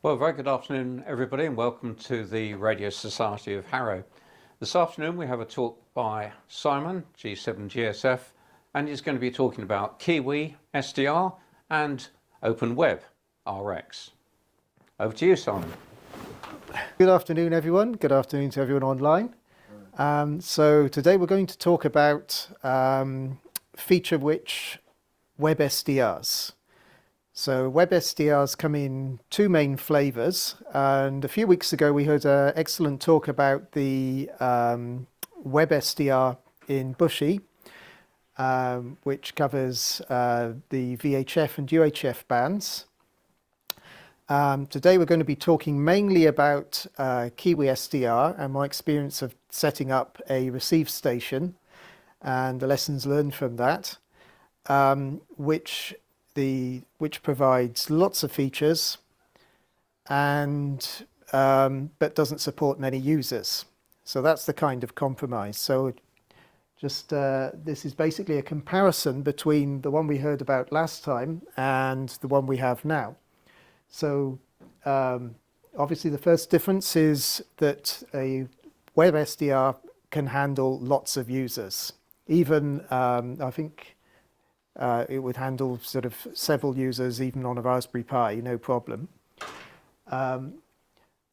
Well, very good afternoon, everybody, and welcome to the Radio Society of Harrow. This afternoon we have a talk by Simon, G7GSF, and he's going to be talking about Kiwi, SDR, and Open Web, RX. Over to you, Simon. Good afternoon, everyone. Good afternoon to everyone online. So today we're going to talk about feature-rich web SDRs. So web SDRs come in two main flavors, and a few weeks ago we heard an excellent talk about the web SDR in Bushy, which covers the VHF and UHF bands. Today we're going to be talking mainly about Kiwi SDR and my experience of setting up a receive station and the lessons learned from that, which provides lots of features and but doesn't support many users. So that's the kind of compromise. So just this is basically a comparison between the one we heard about last time and the one we have now. So obviously the first difference is that a web SDR can handle lots of users. Even I think it would handle sort of several users even on a Raspberry Pi, no problem. The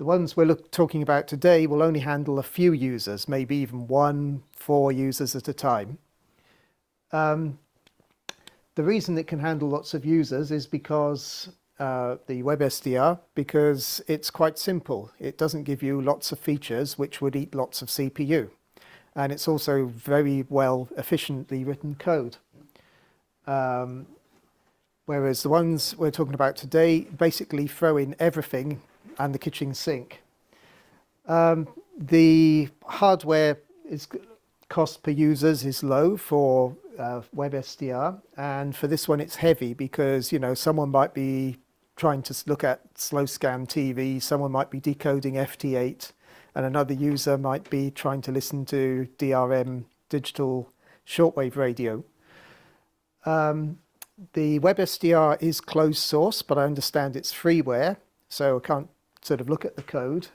ones we're talking about today will only handle a few users, maybe even 1-4 users at a time. The reason it can handle lots of users is because the web SDR, because it's quite simple. It doesn't give you lots of features which would eat lots of CPU. And it's also very well efficiently written code. Whereas the ones we're talking about today basically throw in everything and the kitchen sink. The hardware cost per users is low for web SDR, and for this one it's heavy because someone might be trying to look at slow scan TV, someone might be decoding FT8, and another user might be trying to listen to DRM, digital shortwave radio. The web SDR is closed source, but I understand it's freeware, so I can't sort of look at the code.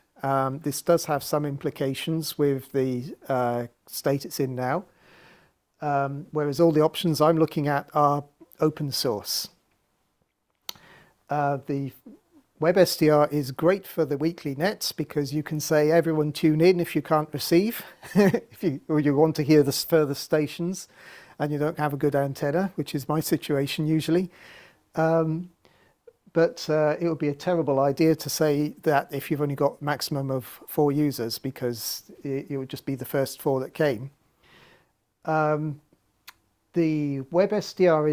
This does have some implications with the state it's in now, whereas all the options I'm looking at are open source. The web SDR is great for the weekly nets because you can say everyone tune in if you can't receive, or you want to hear the further stations and you don't have a good antenna, which is my situation usually. But it would be a terrible idea to say that if you've only got maximum of 4 users, because it would just be the first 4 that came. The web SDR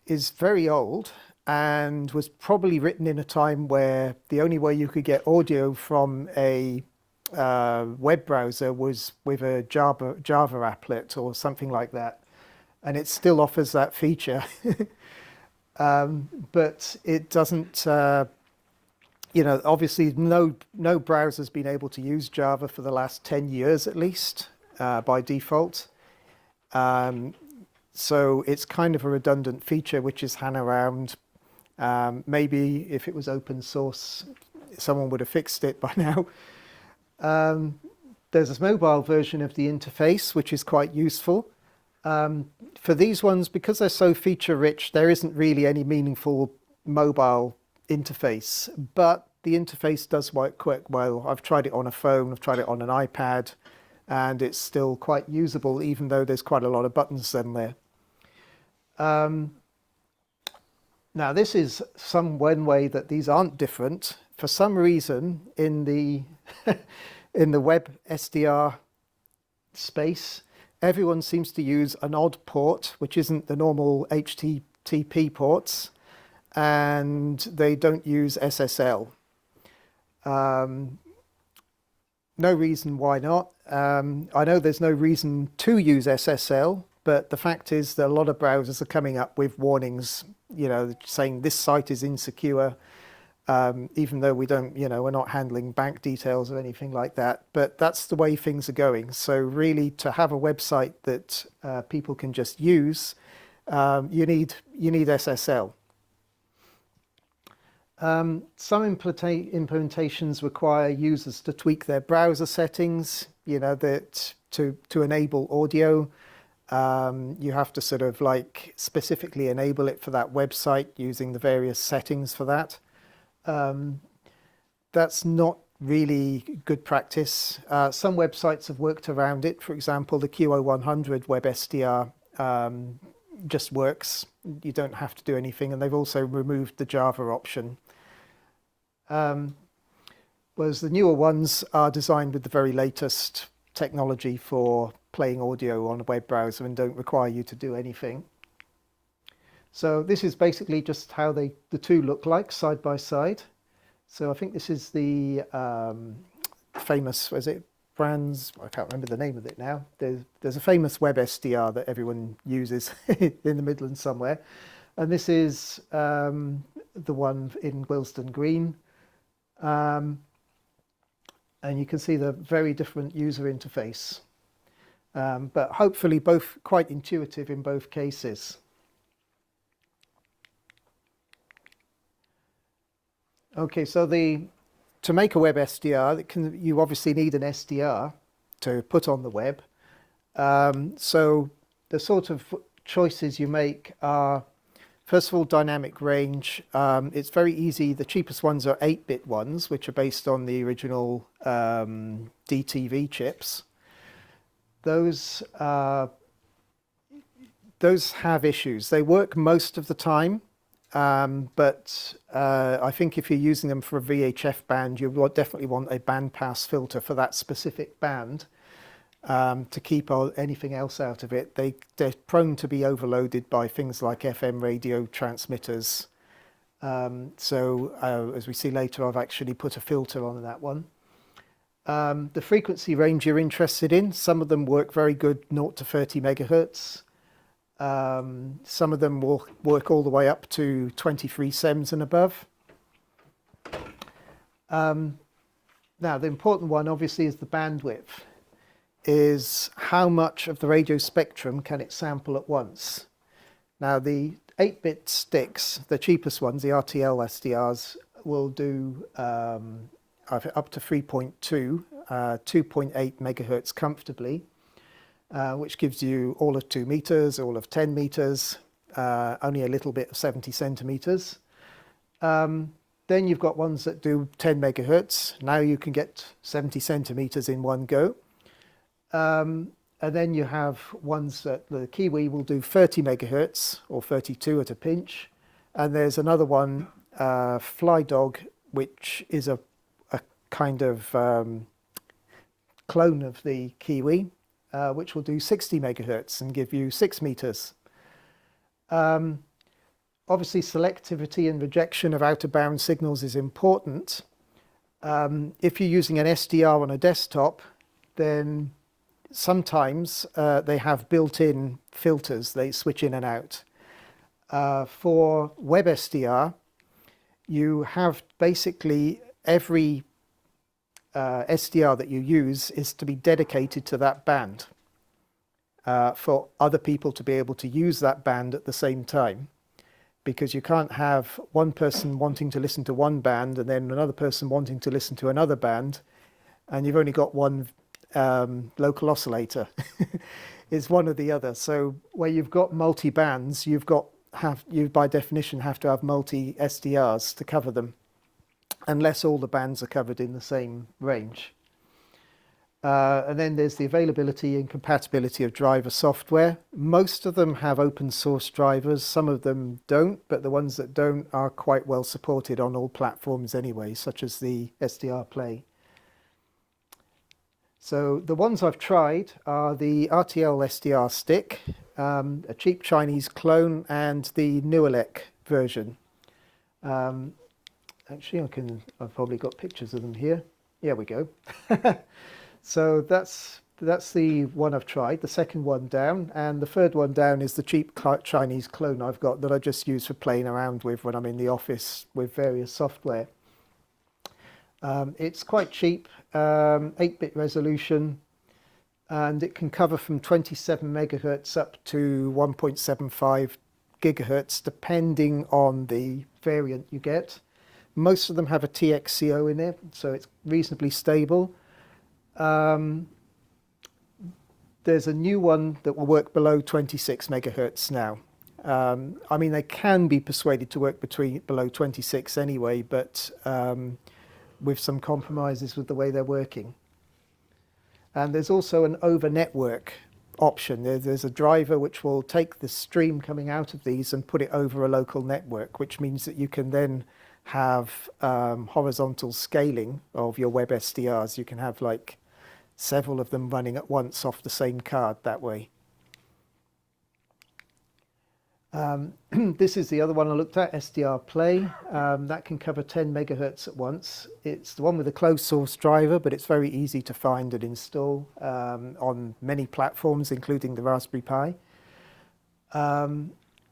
is very old and was probably written in a time where the only way you could get audio from a web browser was with a Java applet or something like that. And it still offers that feature. But it doesn't, obviously no browser's been able to use Java for the last 10 years at least, by default. So it's kind of a redundant feature which is hung around. Maybe if it was open source, someone would have fixed it by now. There's a mobile version of the interface, which is quite useful. For these ones, because they're so feature-rich, there isn't really any meaningful mobile interface, but the interface does work quite well. I've tried it on a phone, I've tried it on an iPad, and it's still quite usable, even though there's quite a lot of buttons in there. Now, this is one way that these aren't different. For some reason, in the in the web SDR space, everyone seems to use an odd port, which isn't the normal HTTP ports, and they don't use SSL. No reason why not. I know there's no reason to use SSL, but the fact is that a lot of browsers are coming up with warnings, saying this site is insecure, even though we don't, we're not handling bank details or anything like that. But that's the way things are going. So really, to have a website that people can just use, you need SSL. Some implementations require users to tweak their browser settings, that to enable audio. You have to sort of like specifically enable it for that website using the various settings for that. That's not really good practice. Some websites have worked around it. For example, the QO100 web SDR just works. You don't have to do anything, and they've also removed the Java option. Whereas the newer ones are designed with the very latest technology for playing audio on a web browser and don't require you to do anything. So this is basically just how the two look like side by side. So I think this is the famous, was it Brands? I can't remember the name of it now. There's a famous web SDR that everyone uses in the Midlands somewhere. And this is the one in Willesden Green. And you can see the very different user interface. But hopefully both quite intuitive in both cases. Okay, so to make a web SDR, you obviously need an SDR to put on the web. So the sort of choices you make are, first of all, dynamic range. It's very easy. The cheapest ones are 8-bit ones, which are based on the original DTV chips. Those have issues. They work most of the time. But I think if you're using them for a VHF band, you definitely want a bandpass filter for that specific band to keep anything else out of it. They're prone to be overloaded by things like FM radio transmitters. So as we see later, I've actually put a filter on that one. The frequency range you're interested in, some of them work very good 0 to 30 megahertz. Some of them will work all the way up to 23 SEMS and above. Now, the important one obviously is the bandwidth, is how much of the radio spectrum can it sample at once. Now, the 8-bit sticks, the cheapest ones, the RTL SDRs, will do up to 3.2, 2.8 megahertz comfortably. Which gives you all of 2 meters, all of 10 meters, only a little bit of 70 centimeters. Then you've got ones that do 10 megahertz. Now you can get 70 centimeters in one go. And then you have ones that the Kiwi will do 30 megahertz or 32 at a pinch. And there's another one, Fly Dog, which is a kind of clone of the Kiwi. Which will do 60 megahertz and give you 6 meters. Obviously, selectivity and rejection of out-of-band signals is important. If you're using an SDR on a desktop, then sometimes they have built-in filters. They switch in and out. For web SDR, you have basically every SDR that you use is to be dedicated to that band for other people to be able to use that band at the same time, because you can't have one person wanting to listen to one band and then another person wanting to listen to another band, and you've only got one local oscillator. It's one or the other. So where you've got multi-bands, you by definition have to have multi SDRs to cover them, unless all the bands are covered in the same range. And then there's the availability and compatibility of driver software. Most of them have open source drivers, some of them don't, but the ones that don't are quite well supported on all platforms anyway, such as the SDR Play. So the ones I've tried are the RTL SDR stick, a cheap Chinese clone, and the Nuelec version. Actually, I've probably got pictures of them here. Here we go. So that's the one I've tried, the second one down, and the third one down is the cheap Chinese clone I've got that I just use for playing around with when I'm in the office with various software. It's quite cheap, 8-bit resolution, and it can cover from 27 megahertz up to 1.75 gigahertz, depending on the variant you get. Most of them have a TXCO in it, so it's reasonably stable. There's a new one that will work below 26 megahertz now. I mean, they can be persuaded to work below 26 anyway, but with some compromises with the way they're working. And there's also an over-network option. There's a driver which will take the stream coming out of these and put it over a local network, which means that you can then have horizontal scaling of your web SDRs. You can have like several of them running at once off the same card that way. This is the other one I looked at, SDR Play. That can cover 10 megahertz at once. It's the one with a closed source driver, but it's very easy to find and install on many platforms, including the Raspberry Pi.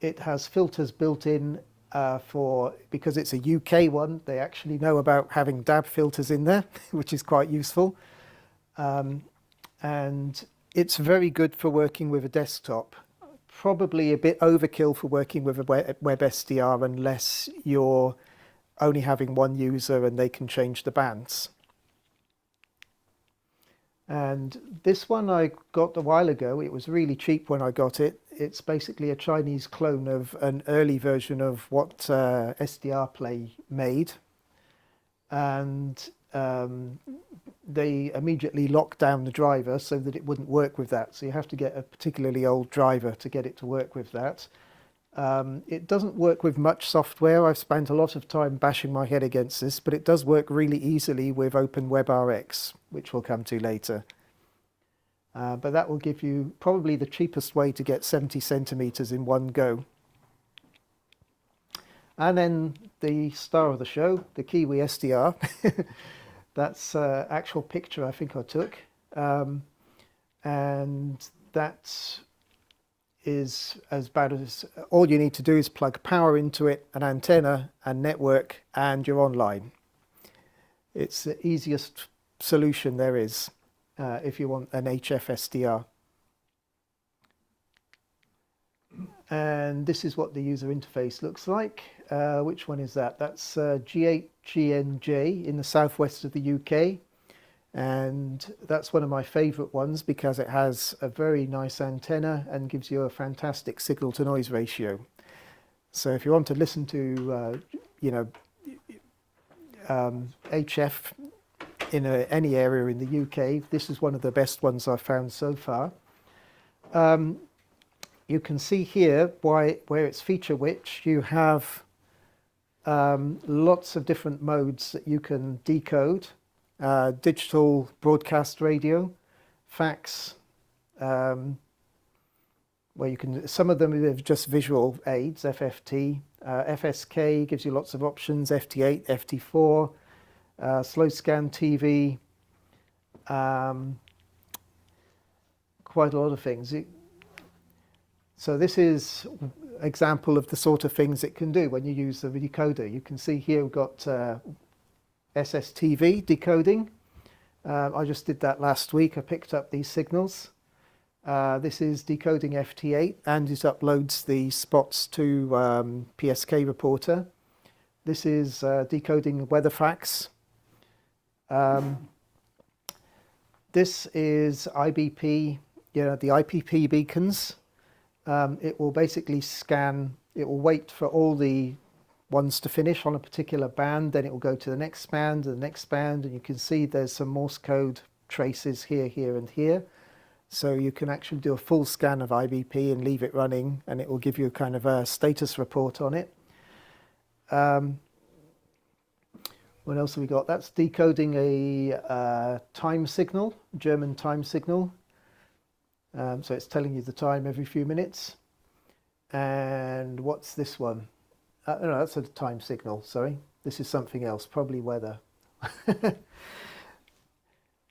It has filters built in because it's a UK one, they actually know about having DAB filters in there, which is quite useful. And it's very good for working with a desktop. Probably a bit overkill for working with a web SDR unless you're only having one user and they can change the bands. And this one I got a while ago. It was really cheap when I got it. It's basically a Chinese clone of an early version of what SDR Play made. And they immediately locked down the driver so that it wouldn't work with that. So you have to get a particularly old driver to get it to work with that. It doesn't work with much software. I've spent a lot of time bashing my head against this, but it does work really easily with OpenWebRX, which we'll come to later. But that will give you probably the cheapest way to get 70 centimeters in one go. And then the star of the show, the Kiwi SDR. That's an actual picture I think I took. And that is as bad as all you need to do is plug power into it, an antenna and network, and you're online. It's the easiest solution there is if you want an HF SDR. And this is what the user interface looks like. Which one is that? That's G7GSF in the southwest of the UK. And that's one of my favorite ones because it has a very nice antenna and gives you a fantastic signal to noise ratio. So if you want to listen to, HF in any area in the UK, this is one of the best ones I've found so far. You can see here where it's feature rich. You have lots of different modes that you can decode. Digital broadcast radio, fax, where you can, some of them are just visual aids, FFT, FSK gives you lots of options, FT8, FT4, slow scan TV, quite a lot of things. So this is an example of the sort of things it can do when you use the decoder. You can see here we've got SSTV decoding. I just did that last week. I picked up these signals. This is decoding FT8 and it uploads the spots to PSK Reporter. This is decoding WeatherFax. This is IBP, the IPP beacons. It will basically scan, it will wait for all the ones to finish on a particular band, then it will go to the next band, and you can see there's some Morse code traces here, here, and here. So you can actually do a full scan of IBP and leave it running, and it will give you a kind of a status report on it. What else have we got? That's decoding a time signal, German time signal. So it's telling you the time every few minutes. And what's this one? No, that's a time signal, sorry. This is something else, probably weather.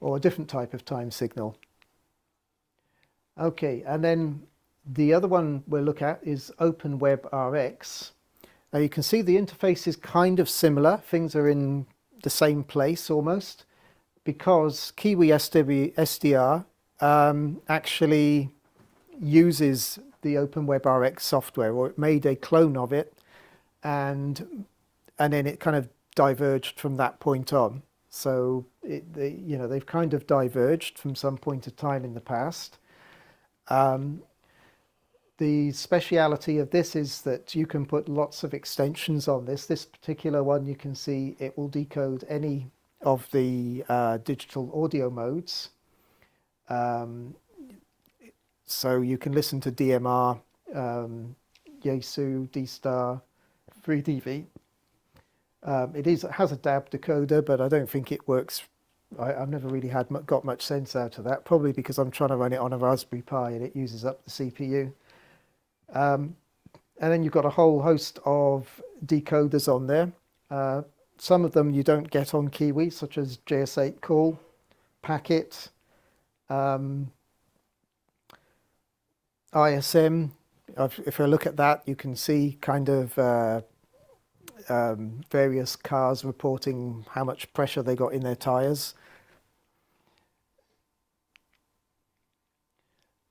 Or a different type of time signal. Okay, and then the other one we'll look at is OpenWebRX. Now you can see the interface is kind of similar. Things are in the same place almost, because Kiwi SDR actually uses the OpenWebRX software, or it made a clone of it, and then it kind of diverged from that point on. So they've kind of diverged from some point of time in the past. The speciality of this is that you can put lots of extensions on this. This particular one, you can see it will decode any of the digital audio modes. So you can listen to DMR, Yaesu, D-Star, 3DV. It has a DAB decoder, but I don't think it works. I've never really got much sense out of that, probably because I'm trying to run it on a Raspberry Pi and it uses up the CPU. And then you've got a whole host of decoders on there. Some of them you don't get on Kiwi, such as JS8 call, packet, ISM. If I look at that, you can see kind of various cars reporting how much pressure they got in their tires.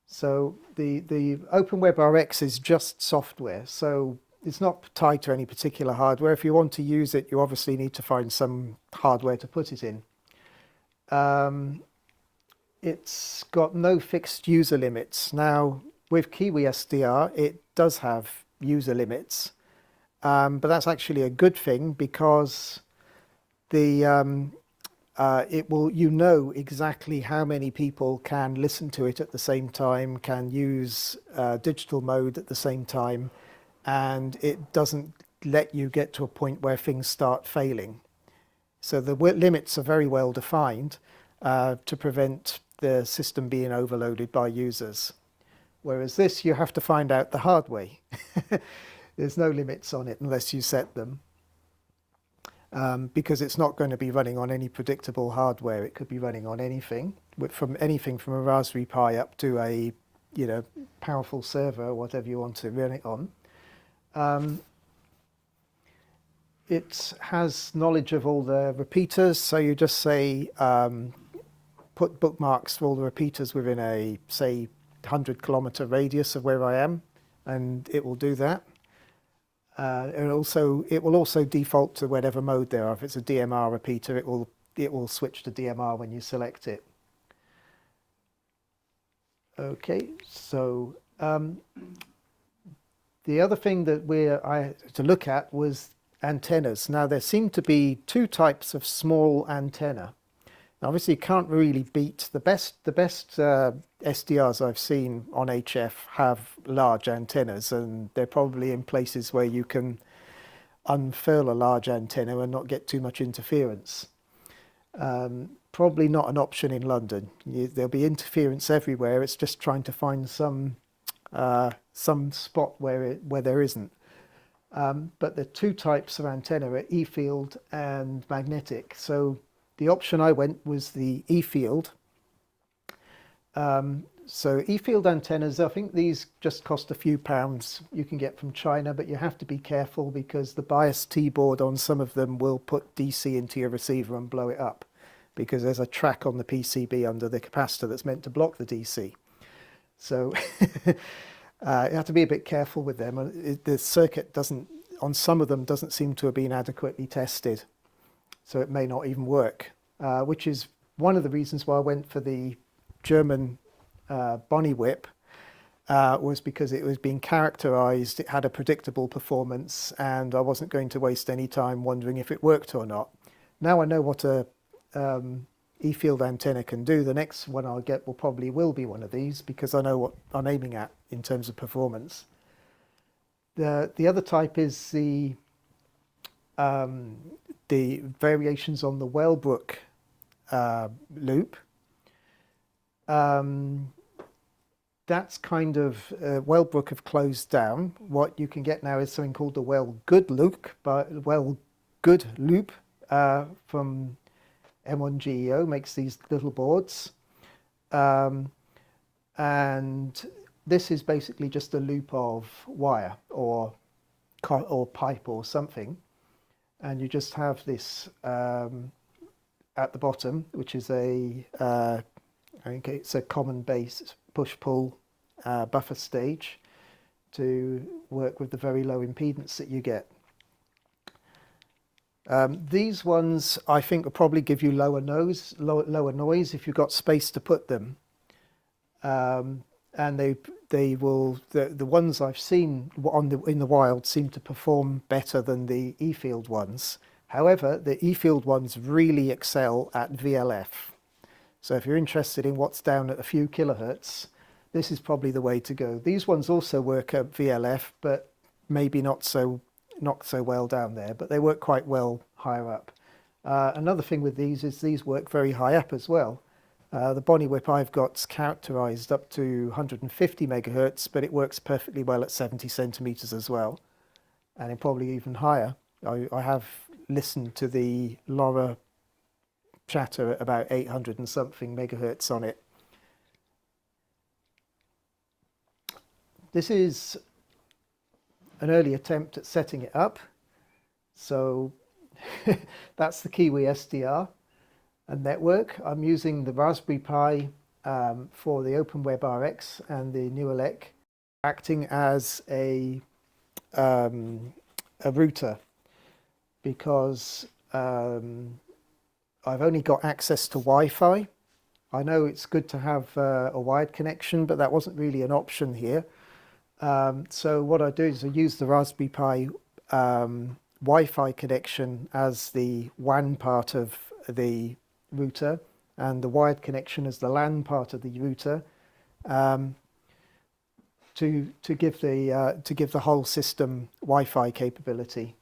So the OpenWebRX is just software, so it's not tied to any particular hardware. If you want to use it, you obviously need to find some hardware to put it in. It's got no fixed user limits. Now, with Kiwi SDR, it does have user limits, but that's actually a good thing, because it will, exactly how many people can listen to it at the same time, can use digital mode at the same time, and it doesn't let you get to a point where things start failing. So the limits are very well defined to prevent the system being overloaded by users. Whereas this, you have to find out the hard way. There's no limits on it unless you set them. Because it's not going to be running on any predictable hardware. It could be running on anything, from a Raspberry Pi up to a powerful server, whatever you want to run it on. It has knowledge of all the repeaters, so you just say put bookmarks for all the repeaters within a, say, 100-kilometer radius of where I am, and it will do that. It will also default to whatever mode there are. If it's a DMR repeater, it will switch to DMR when you select it. Okay, so the other thing that I had to look at was antennas. Now, there seem to be two types of small antenna. Now, obviously, you can't really beat the best SDRs I've seen on HF have large antennas, and they're probably in places where you can unfurl a large antenna and not get too much interference. Probably not an option in London. There'll be interference everywhere. It's just trying to find some spot where there isn't. But the two types of antenna are E-field and magnetic. So the option I went was the E-field. So E-field antennas, I think these just cost a few pounds. You can get from China, but you have to be careful because the bias T-board on some of them will put DC into your receiver and blow it up, because there's a track on the PCB under the capacitor that's meant to block the DC. So you have to be a bit careful with them. The circuit on some of them doesn't seem to have been adequately tested. So it may not even work, which is one of the reasons why I went for the German Bonnie whip, was because it was being characterized, it had a predictable performance, and I wasn't going to waste any time wondering if it worked or not. Now I know what a E-field antenna can do. The next one I'll get will be one of these, because I know what I'm aiming at in terms of performance. The other type is the variations on the Wellbrook loop. That's kind of Wellbrook have closed down. What you can get now is something called the Wellgood loop from M1GEO, makes these little boards, and this is basically just a loop of wire or pipe or something, and you just have this at the bottom, which is I think it's a common base push-pull buffer stage to work with the very low impedance that you get. These ones I think will probably give you lower noise if you've got space to put them. And they will, the ones I've seen in the wild seem to perform better than the E-field ones. However, the E-field ones really excel at VLF. So if you're interested in what's down at a few kilohertz, this is probably the way to go. These ones also work at VLF, but maybe not so well down there, but they work quite well higher up. Another thing with these is these work very high up as well. The Bonnie whip I've got's characterized up to 150 megahertz, but it works perfectly well at 70 centimeters as well, and probably even higher. I have listened to the LoRa chatter at about 800 and something megahertz on it. This is an early attempt at setting it up. So that's the Kiwi SDR and network. I'm using the Raspberry Pi for the OpenWebRX and the NewElec, acting as a router, because I've only got access to Wi-Fi. I know it's good to have a wired connection, but that wasn't really an option here. So what I do is I use the Raspberry Pi Wi-Fi connection as the WAN part of the router, and the wired connection as the LAN part of the router, to give the whole system Wi-Fi capability.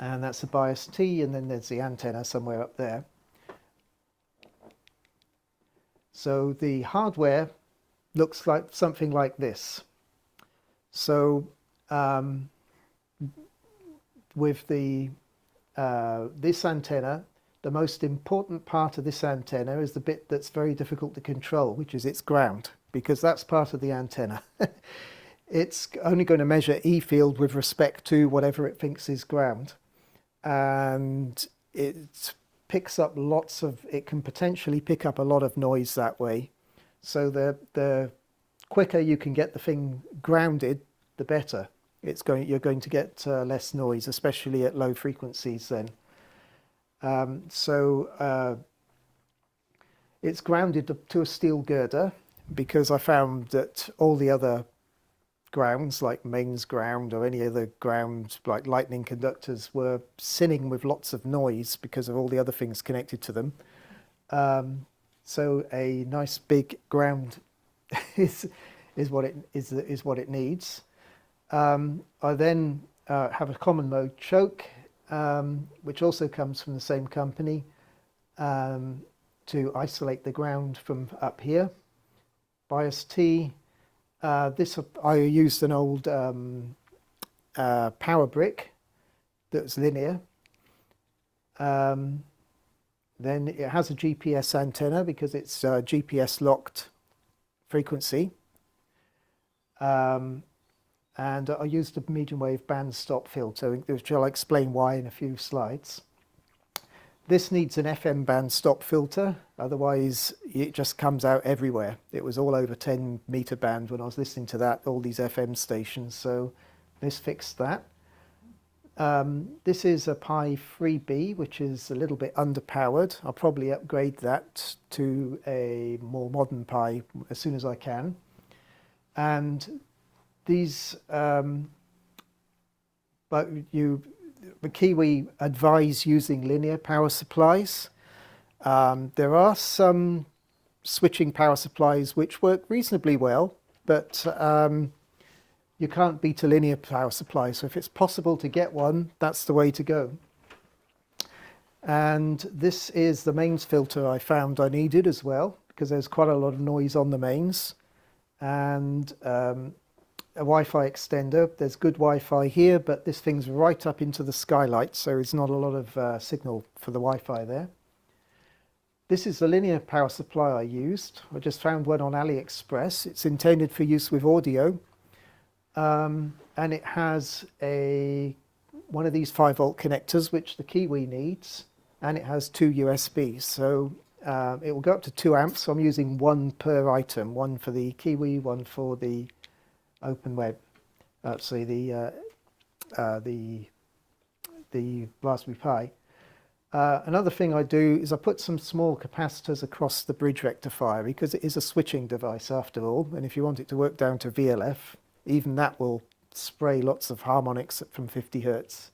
And that's the bias T, and then there's the antenna somewhere up there. So the hardware looks like something like this. So with the this antenna, the most important part of this antenna is the bit that's very difficult to control, which is its ground, because that's part of the antenna. It's only going to measure E-field with respect to whatever it thinks is ground, and it picks up it can potentially pick up a lot of noise that way. So the quicker you can get the thing grounded, the better. You're going to get less noise, especially at low frequencies then. It's grounded to a steel girder, because I found that all the other grounds, like mains ground or any other ground like lightning conductors, were sinning with lots of noise because of all the other things connected to them. So a nice big ground is what it needs. I then have a common mode choke, which also comes from the same company, to isolate the ground from up here. Bias T. I used an old power brick that's linear. Then it has a GPS antenna because it's GPS locked frequency. And I used a medium wave band stop filter, which I'll explain why in a few slides. This needs an FM band stop filter, otherwise it just comes out everywhere. It was all over 10 meter band when I was listening to that, all these FM stations, so this fixed that. This is a Pi 3B, which is a little bit underpowered. I'll probably upgrade that to a more modern Pi as soon as I can. And these, the Kiwi advise using linear power supplies. There are some switching power supplies which work reasonably well, but you can't beat a linear power supply. So if it's possible to get one, that's the way to go. And this is the mains filter I found I needed as well, because there's quite a lot of noise on the mains. And a Wi-Fi extender. There's good Wi-Fi here, but this thing's right up into the skylight, so there's not a lot of signal for the Wi-Fi there. This is the linear power supply I used. I just found one on AliExpress. It's intended for use with audio, and it has one of these 5-volt connectors, which the Kiwi needs, and it has 2 USBs. So it will go up to 2 amps. So I'm using one per item, one for the Kiwi, one for the OpenWeb, the the Raspberry Pi. Another thing I do is I put some small capacitors across the bridge rectifier because it is a switching device after all, and if you want it to work down to VLF, even that will spray lots of harmonics from 50 Hertz.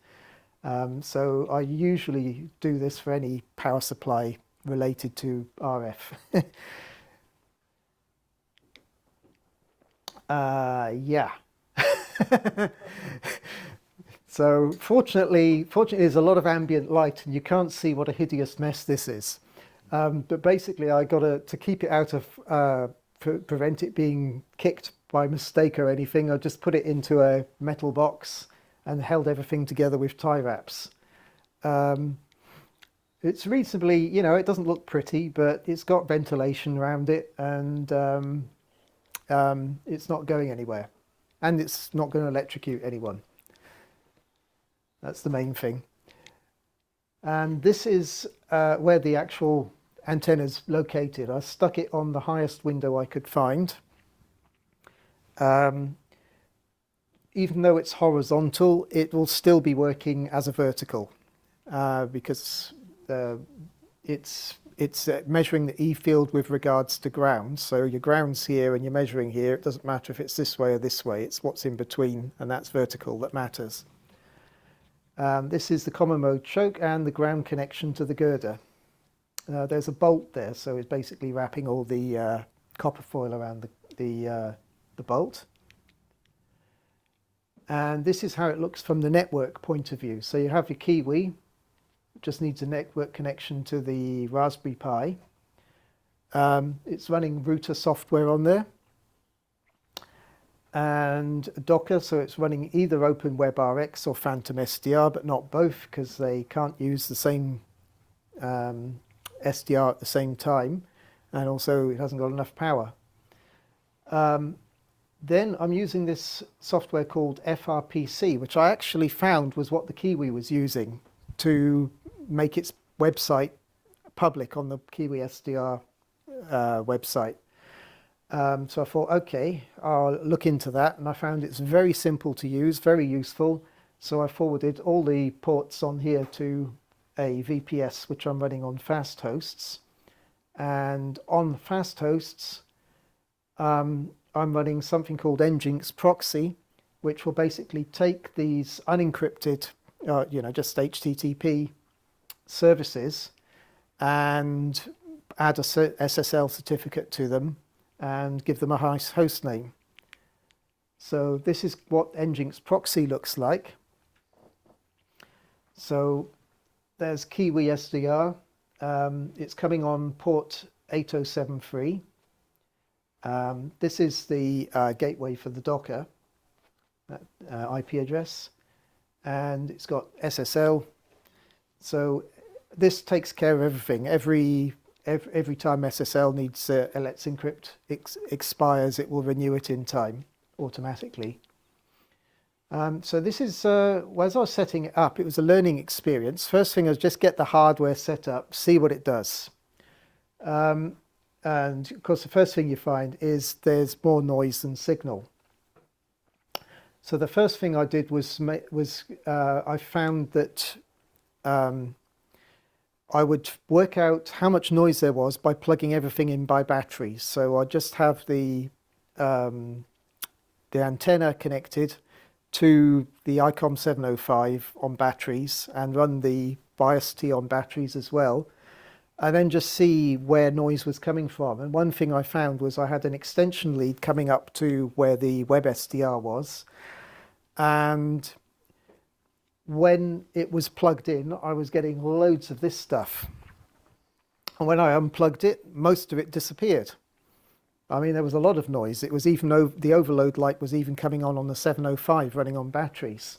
So I usually do this for any power supply related to RF. Yeah. So fortunately there's a lot of ambient light and you can't see what a hideous mess this is. But basically I got to keep it out of, prevent it being kicked by mistake or anything, I just put it into a metal box and held everything together with tie wraps. It's reasonably, you know, it doesn't look pretty, but it's got ventilation around it, and it's not going anywhere. And it's not going to electrocute anyone. That's the main thing. And this is where the actual antenna is located. I stuck it on the highest window I could find. Even though it's horizontal, it will still be working as a vertical because it's measuring the E field with regards to ground. So your ground's here and you're measuring here. It doesn't matter if it's this way or this way. It's what's in between, and that's vertical that matters. This is the common mode choke and the ground connection to the girder. There's a bolt there, so it's basically wrapping all the copper foil around the bolt. And this is how it looks from the network point of view. So you have your Kiwi, just needs a network connection to the Raspberry Pi. It's running router software on there. And Docker, so it's running either OpenWebRX or Phantom SDR, but not both because they can't use the same SDR at the same time, and also it hasn't got enough power. Then I'm using this software called FRPC, which I actually found was what the Kiwi was using to make its website public on the Kiwi SDR website. So I thought, okay, I'll look into that, and I found it's very simple to use, very useful. So I forwarded all the ports on here to a VPS, which I'm running on fast hosts. And on fast hosts, I'm running something called Nginx proxy, which will basically take these unencrypted, just HTTP services and add a SSL certificate to them and give them a host name. So this is what Nginx proxy looks like. So there's Kiwi SDR. It's coming on port 8073. This is the gateway for the Docker IP address, and it's got SSL. So this takes care of everything. Every time SSL needs Let's Encrypt expires, it will renew it in time automatically. So this is, as I was setting it up, it was a learning experience. First thing is just get the hardware set up, see what it does. And of course, the first thing you find is there's more noise than signal. So the first thing I did was I found that I would work out how much noise there was by plugging everything in by batteries. So I just have the antenna connected to the ICOM 705 on batteries and run the bias T on batteries as well, and then just see where noise was coming from. And one thing I found was I had an extension lead coming up to where the web SDR was, and when it was plugged in, I was getting loads of this stuff. And when I unplugged it, most of it disappeared. I mean, there was a lot of noise. It was even the overload light was even coming on the 705 running on batteries.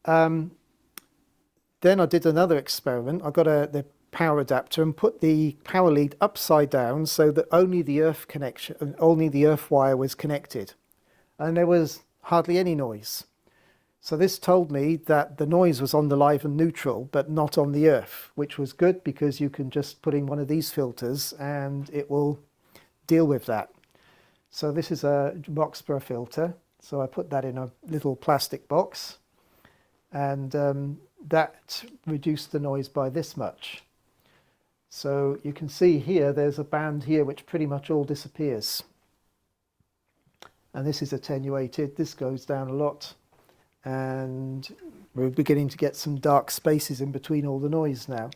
Then I did another experiment. I got the power adapter and put the power lead upside down so that only the earth wire was connected, and there was hardly any noise. So this told me that the noise was on the live and neutral, but not on the earth, which was good because you can just put in one of these filters and it will deal with that. So this is a Roxburgh filter. So I put that in a little plastic box, and that reduced the noise by this much. So you can see here, there's a band here which pretty much all disappears. And this is attenuated, this goes down a lot. And we're beginning to get some dark spaces in between all the noise now.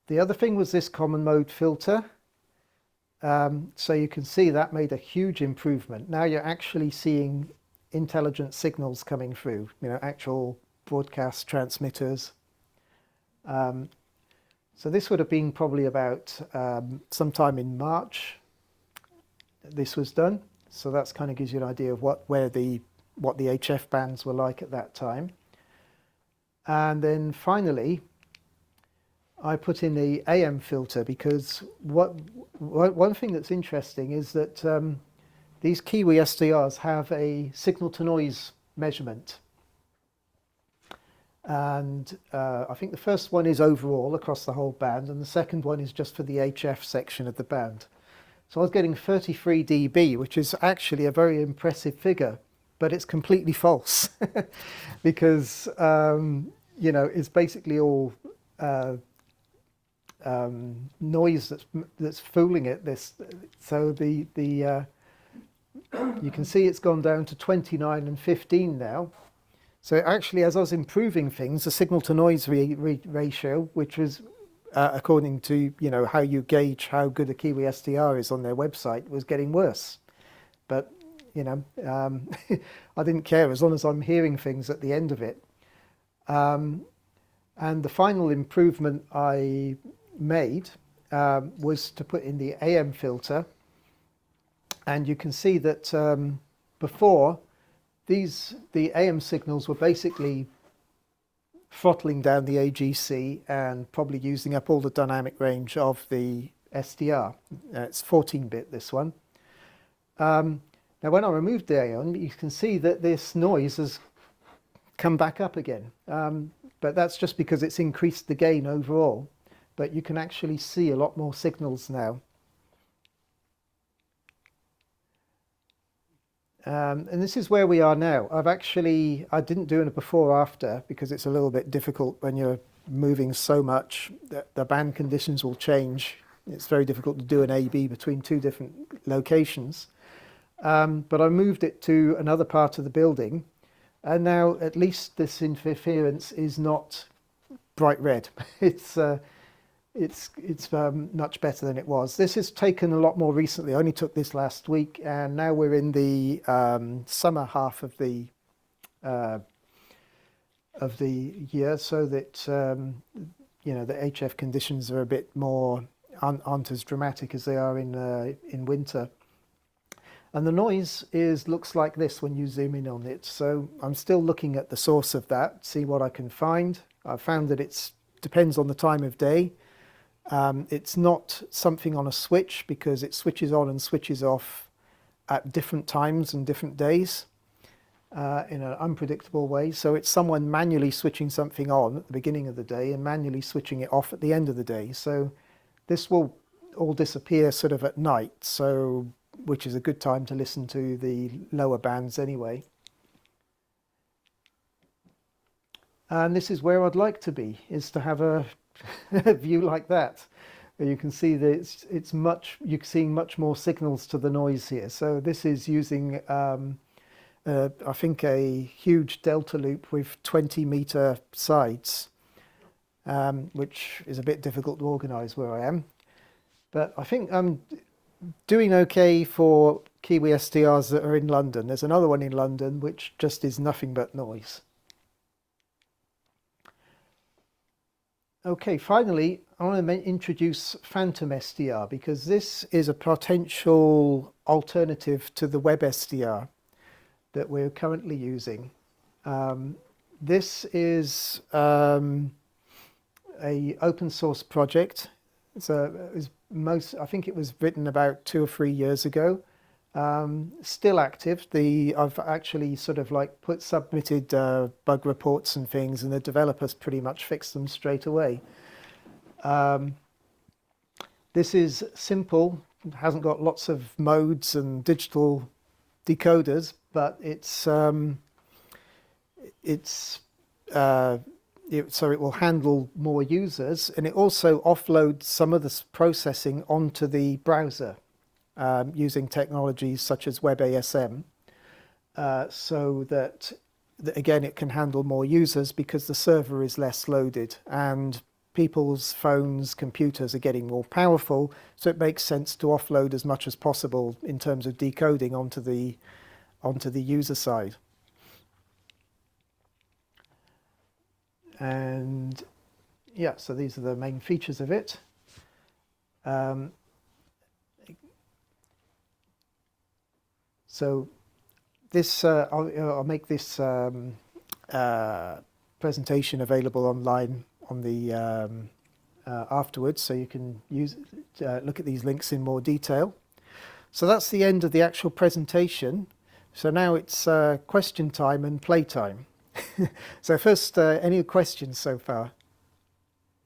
The other thing was this common mode filter. So you can see that made a huge improvement. Now you're actually seeing intelligent signals coming through, actual broadcast transmitters. So this would have been probably about sometime in March this was done. So that's kind of gives you an idea of what the HF bands were like at that time. And then finally, I put in the AM filter because one thing that's interesting is that these Kiwi SDRs have a signal to noise measurement. And I think the first one is overall across the whole band, and the second one is just for the HF section of the band. So I was getting 33 dB, which is actually a very impressive figure, but it's completely false because, it's basically all noise that's fooling it. So you can see it's gone down to 29 and 15 now. So actually, as I was improving things, the signal to noise ratio, which was according to how you gauge how good a Kiwi SDR is on their website, was getting worse. But I didn't care as long as I'm hearing things at the end of it. And the final improvement I made was to put in the AM filter. And you can see that before, the AM signals were basically throttling down the AGC and probably using up all the dynamic range of the SDR. It's 14-bit, this one. Now when I removed the AM, you can see that this noise has come back up again. But that's just because it's increased the gain overall. But you can actually see a lot more signals now. And this is where we are now. I didn't do it before or after because it's a little bit difficult when you're moving so much. The band conditions will change. It's very difficult to do an A/B between two different locations. But I moved it to another part of the building. And now at least this interference is not bright red. It's much better than it was. This is taken a lot more recently. I only took this last week, and now we're in the summer half of the year, so that the HF conditions are a bit more aren't as dramatic as they are in winter. And the noise looks like this when you zoom in on it. So I'm still looking at the source of that, see what I can find. I found that it depends on the time of day. It's not something on a switch because it switches on and switches off at different times and different days in an unpredictable way. So it's someone manually switching something on at the beginning of the day and manually switching it off at the end of the day. So this will all disappear sort of at night, which is a good time to listen to the lower bands anyway. And this is where I'd like to be, is to have a view like that. You can see that you're seeing much more signals to the noise here. So this is using I think a huge delta loop with 20-meter sides, which is a bit difficult to organize where I am. But I think I'm doing okay for Kiwi SDRs that are in London. There's another one in London which just is nothing but noise. Okay, finally, I want to introduce Phantom SDR because this is a potential alternative to the web SDR that we're currently using. This is a open source project. I think it was written about 2 or 3 years ago. Still active. I've actually sort of submitted bug reports and things, and the developers pretty much fixed them straight away. This is simple. It hasn't got lots of modes and digital decoders, but it's so it will handle more users, and it also offloads some of the processing onto the browser using technologies such as WebASM, so that again it can handle more users because the server is less loaded and people's phones, computers are getting more powerful, so it makes sense to offload as much as possible in terms of decoding onto the user side. And yeah, so these are the main features of it. So this, I'll make this presentation available online on the afterwards, so you can look at these links in more detail. So that's the end of the actual presentation. So now it's question time and play time. So first, any questions so far?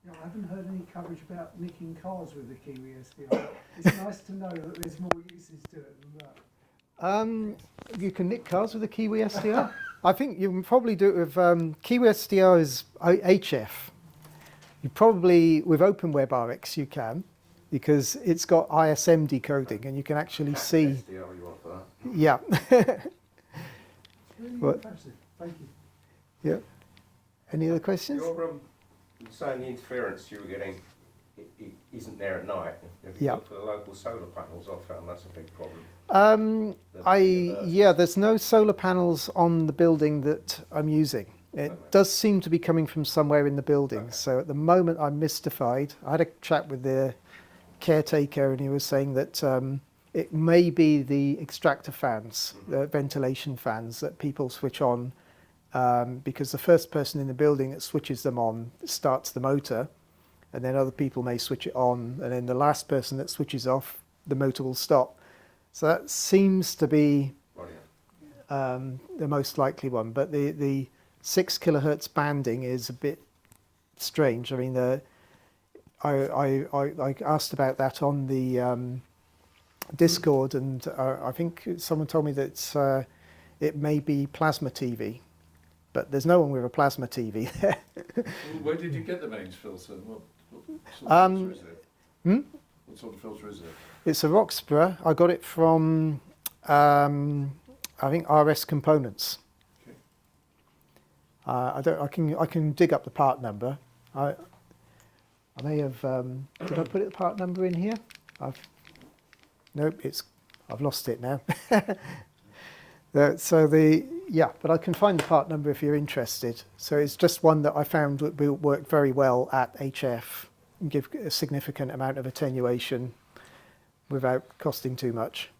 No, I haven't heard any coverage about nicking cars with the Kiwi SDR. It's nice to know that there's more uses to it than that. You can nick cars with a Kiwi SDR? I think you can probably do it with Kiwi SDR is HF. You probably, with OpenWebRx you can, because it's got ISM decoding and you can actually see. SDR you want for that? Yeah. Really What? impressive. Thank you. Yeah. Any other questions? You're saying the interference you were getting isn't there at night. Have you Yeah. looked for the local solar panels? I found that's a big problem. Yeah, there's no solar panels on the building that I'm using. It does seem to be coming from somewhere in the building. Okay. So at the moment I'm mystified. I had a chat with the caretaker and he was saying that it may be the extractor fans, the ventilation fans that people switch on, because the first person in the building that switches them on starts the motor, and then other people may switch it on, and then the last person that switches off, the motor will stop. So that seems to be the most likely one. But the 6 kilohertz banding is a bit strange. I mean, I asked about that on the Discord, and I think someone told me that it may be plasma TV, but there's no one with a plasma TV there. Well, where did you get the mains filter? What sort of filter is it? What sort of filter is it? It's a Roxburgh. I got it from I think RS Components. Okay. I can dig up the part number. I may have did I put the part number in here? Nope, I've lost it now. But I can find the part number if you're interested. So it's just one that I found will work very well at HF and give a significant amount of attenuation without costing too much.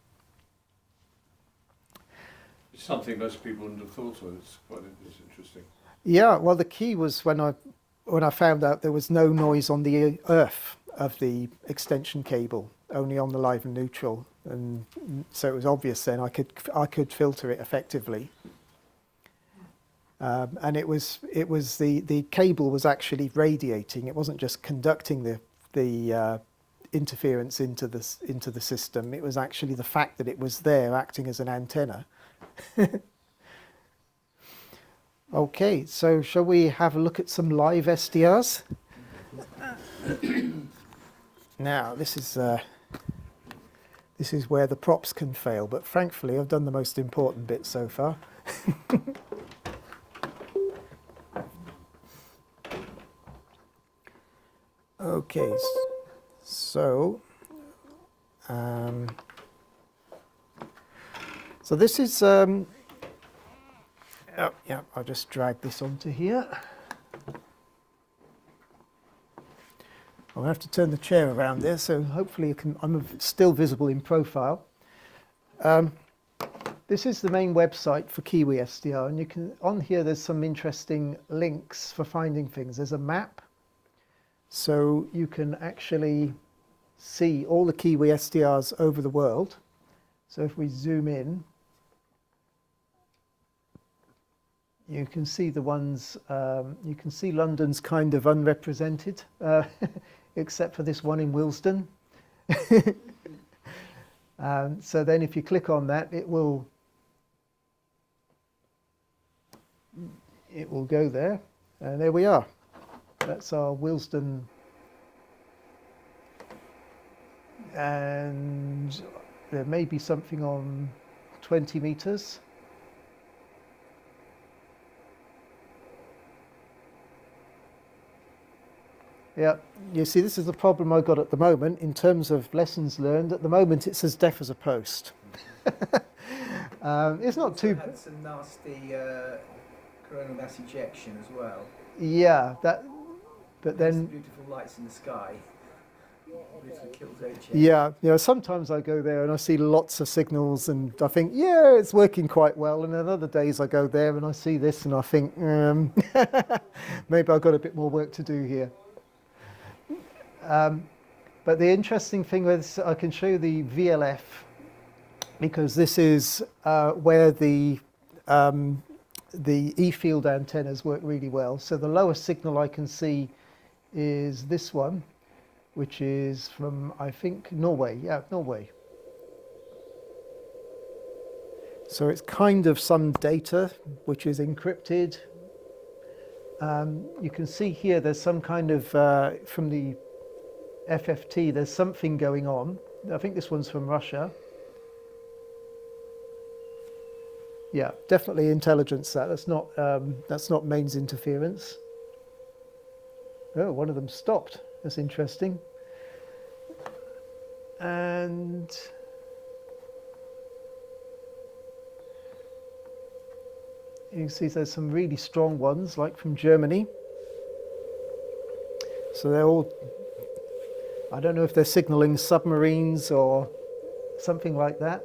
It's something most people wouldn't have thought of. It's interesting. Yeah, well, the key was when I found out there was no noise on the earth of the extension cable, only on the live and neutral, and so it was obvious then I could filter it effectively. And it was the cable was actually radiating. It wasn't just conducting the interference into the system. It was actually the fact that it was there acting as an antenna. Okay, so shall we have a look at some live SDRs? Now, this is where the props can fail, but thankfully I've done the most important bit so far. Okay, so this is I'll just drag this onto here. I'll have to turn the chair around there, so hopefully I'm still visible in profile. This is the main website for Kiwi SDR, and on here there's some interesting links for finding things. There's a map, so you can actually see all the Kiwi SDRs over the world. So if we zoom in, you can see the ones, you can see London's kind of unrepresented, except for this one in Willesden. So then if you click on that, it will go there. And there we are. That's our Willesden. And there may be something on 20 meters. Yeah, you see, this is the problem I've got at the moment in terms of lessons learned. At the moment, it's as deaf as a post. It's not too. Had some nasty coronal mass ejection as well. Yeah, that. But There's then. beautiful lights in the sky. Literally kills HF. Yeah, you know, sometimes I go there and I see lots of signals and I think, yeah, it's working quite well. And then other days I go there and I see this and I think, maybe I've got a bit more work to do here. But the interesting thing is I can show you the VLF because this is where the E-field antennas work really well. So the lowest signal I can see is this one, which is from, I think, Norway. Yeah, Norway. So it's kind of some data which is encrypted. You can see here there's some kind of, from the FFT, there's something going on. I think this one's from Russia. Yeah, definitely intelligence. That's not mains interference. Oh, one of them stopped. That's interesting. And you can see there's some really strong ones, like from Germany. So they're all, I don't know if they're signaling submarines or something like that.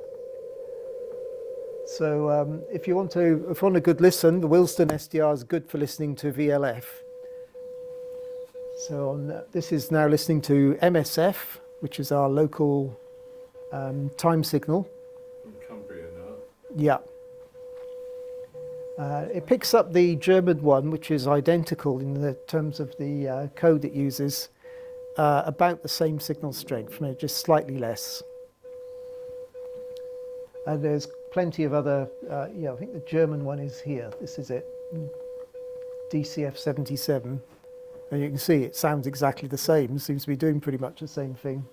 So if you want a good listen, the Willesden SDR is good for listening to VLF. So this is now listening to MSF, which is our local time signal. From Cumbria now. Yeah. It picks up the German one, which is identical in the terms of the code it uses, about the same signal strength, maybe just slightly less. And there's plenty of other, yeah, I think the German one is here. This is it, DCF77. And you can see it sounds exactly the same, seems to be doing pretty much the same thing.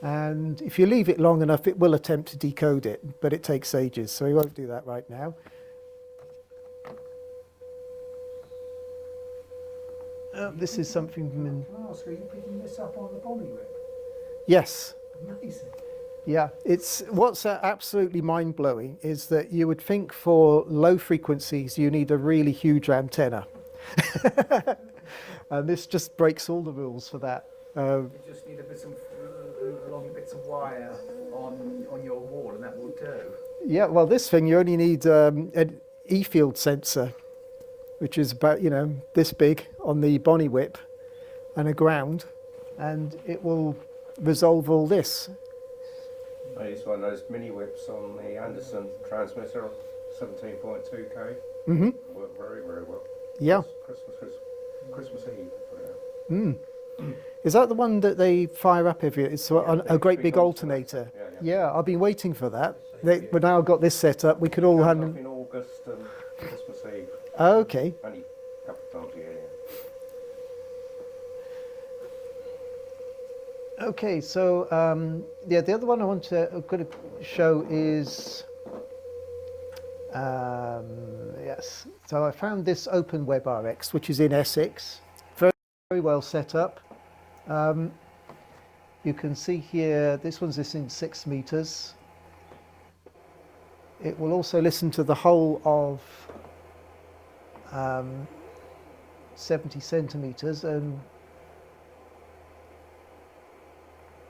And if you leave it long enough, it will attempt to decode it, but it takes ages, so we won't do that right now. This is something from... Can I ask, are you picking this up on the Bonnie whip? Yes. Amazing. Yeah, it's what's absolutely mind-blowing is that you would think for low frequencies you need a really huge antenna. And this just breaks all the rules for that. You just need a bit of long bits of wire on your wall, and that will do. Yeah, well, this thing you only need an E-field sensor, which is about, you know, this big on the Bonnie whip, and a ground, and it will resolve all this. I used one of those mini whips on the Anderson transmitter, 17.2K. Mm-hmm. Worked very, very well. Yeah. Christmas Eve. Mm. Is that the one that they fire up every? It's a great big alternator. Yeah, I've been waiting for that. But now I've got this set up. We could all Comes have. up in August and Christmas Eve. Oh, okay. Only a couple of times a year. Okay, so yeah, the other one I'm going to show is yes. So I found this Open Web RX, which is in Essex, very, very well set up. You can see here, this one's listening 6 meters. It will also listen to the whole of 70 centimeters, and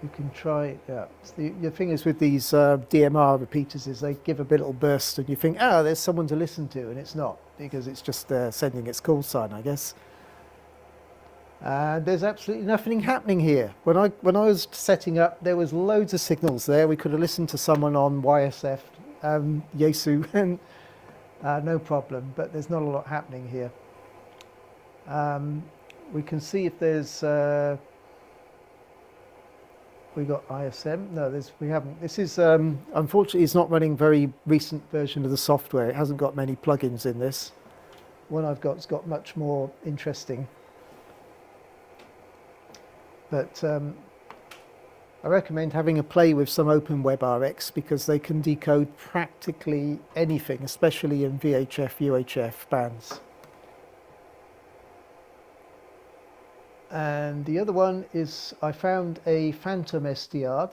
you can try, yeah. The thing is with these DMR repeaters is they give a little burst and you think, oh, there's someone to listen to, and it's not, because it's just sending its call sign, I guess. And there's absolutely nothing happening here. When I was setting up, there was loads of signals there. We could have listened to someone on YSF, Yesu, and no problem, but there's not a lot happening here. We can see if there's, we got ISM. No, we haven't. This is unfortunately it's not running very recent version of the software. It hasn't got many plugins in this. One I've got's got much more interesting. But I recommend having a play with some OpenWebRx because they can decode practically anything, especially in VHF, UHF bands. And the other one is I found a Phantom SDR.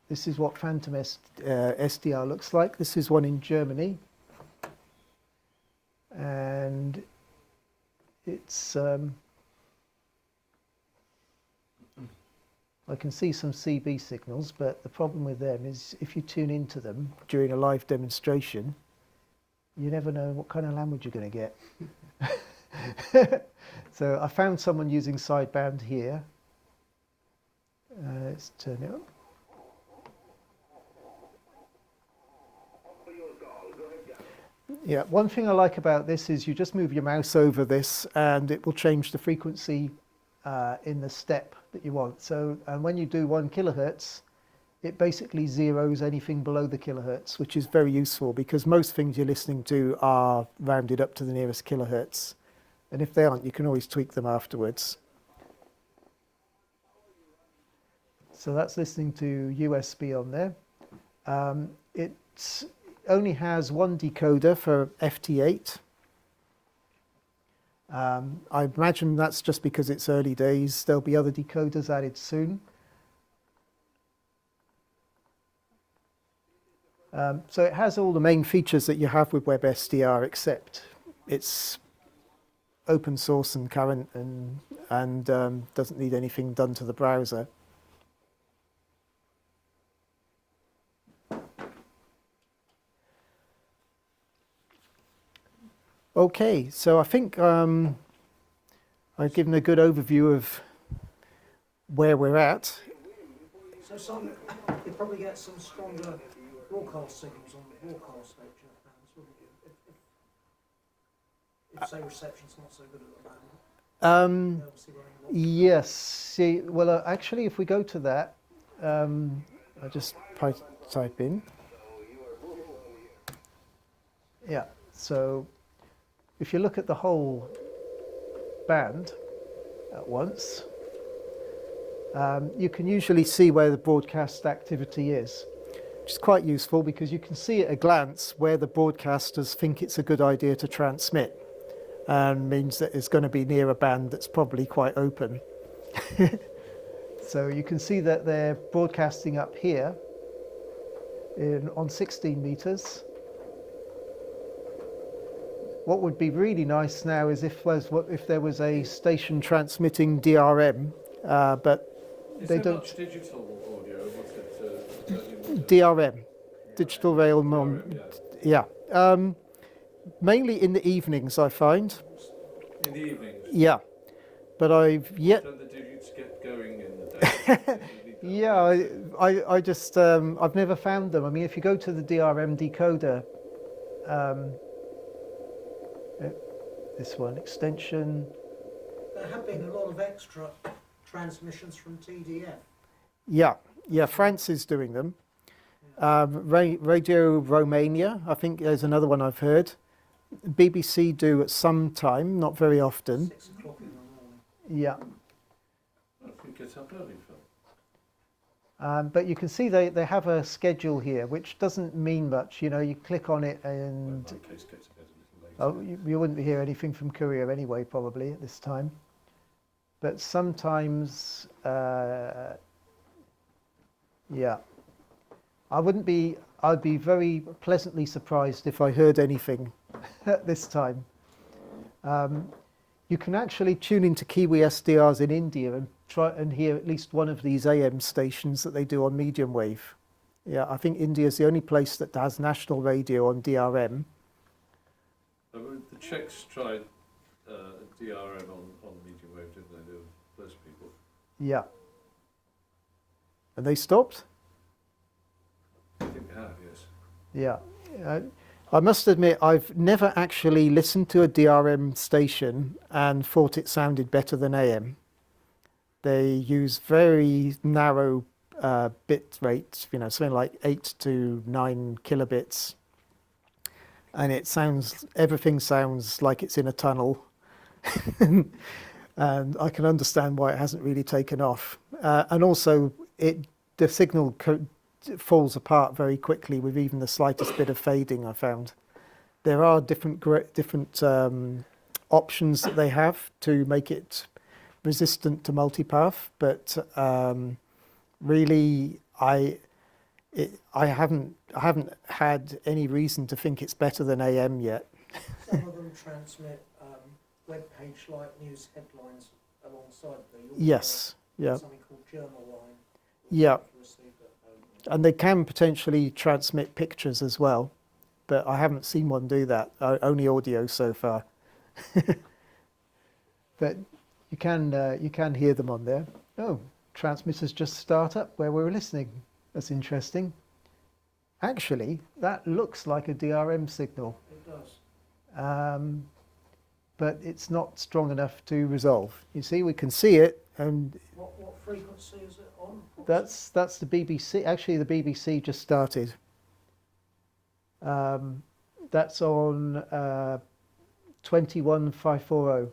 This is what Phantom SDR looks like. This is one in Germany. And it's I can see some CB signals, but the problem with them is if you tune into them during a live demonstration, you never know what kind of language you're going to get. So I found someone using sideband here. Let's turn it up. Yeah, one thing I like about this is you just move your mouse over this and it will change the frequency in the step that you want. So, and when you do 1 kilohertz, it basically zeroes anything below the kilohertz, which is very useful because most things you're listening to are rounded up to the nearest kilohertz. And if they aren't, you can always tweak them afterwards. So that's listening to USB on there. It only has one decoder for FT8. I imagine that's just because it's early days. There'll be other decoders added soon. So it has all the main features that you have with WebSDR, except it's open source and current and doesn't need anything done to the browser. Okay, so I think I've given a good overview of where we're at. So you probably get some stronger broadcast signals on the broadcast HF bands, wouldn't you? If say reception's not so good at the moment. Yes. See, well, actually, if we go to that, I just type in. Yeah. So if you look at the whole band at once, you can usually see where the broadcast activity is, which is quite useful because you can see at a glance where the broadcasters think it's a good idea to transmit, and means that it's going to be near a band that's probably quite open. So you can see that they're broadcasting up here on 16 meters. What would be really nice now is if there was a station transmitting DRM, but they don't. Much digital audio? What's it? DRM, digital rail mom. Yeah. Mainly in the evenings, I find. In the evenings? Yeah. But I've yet. Don't the digits get going in the day? Yeah, I just, I've never found them. I mean, if you go to the DRM decoder, this one, extension. There have been a lot of extra transmissions from TDF. Yeah, France is doing them. Radio Romania, I think there's another one I've heard. BBC do at some time, not very often. 6 o'clock in the morning. Yeah. I think it's up early, Phil. But you can see they have a schedule here, which doesn't mean much. You know, you click on it and Well, my case gets a bit a little later. you wouldn't hear anything from Korea anyway, probably at this time. But sometimes, yeah, I'd be very pleasantly surprised if I heard anything at this time. You can actually tune into Kiwi SDRs in India and try and hear at least one of these AM stations that they do on medium wave. Yeah, I think India is the only place that has national radio on DRM. The Czechs tried DRM on medium wave, didn't they? They were the first people. Yeah. And they stopped? I think they have, yes. Yeah. I must admit, I've never actually listened to a DRM station and thought it sounded better than AM. They use very narrow bit rates, you know, something like 8 to 9 kilobits. And everything sounds like it's in a tunnel. And I can understand why it hasn't really taken off. And also, the signal falls apart very quickly with even the slightest bit of fading, I found. There are different options that they have to make it resistant to multipath, but really, I haven't had any reason to think it's better than AM yet. Some of them transmit web page like news headlines alongside the audio. Yes, yeah, Something called journal line. yeah, Accuracy, but, and they can potentially transmit pictures as well, but I haven't seen one do that. Only audio so far. But you can hear them on there. Oh, transmitters just start up where we're listening. That's interesting. Actually, that looks like a DRM signal. it does. But it's not strong enough to resolve. You see, we can see it, and What frequency is it on? that's the BBC. Actually, the BBC just started. That's on 21540.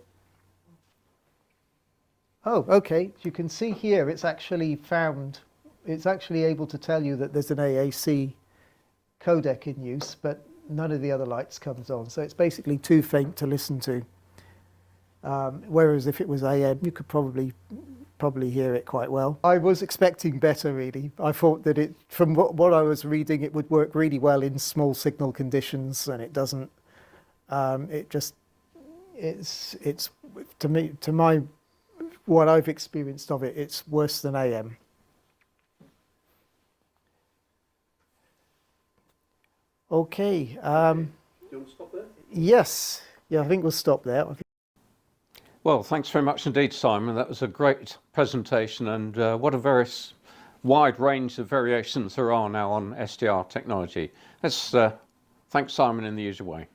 Oh, okay. You can see here it's actually able to tell you that there's an AAC codec in use, but none of the other lights comes on. So it's basically too faint to listen to. Whereas if it was AM, you could probably hear it quite well. I was expecting better, really. I thought that from what I was reading, it would work really well in small signal conditions, and it doesn't. It's to me, what I've experienced of it, it's worse than AM. Okay. Do you want to stop there? Yes. Yeah, I think we'll stop there. Well, thanks very much indeed, Simon. That was a great presentation, and what a very wide range of variations there are now on SDR technology. Let's thank Simon in the usual way.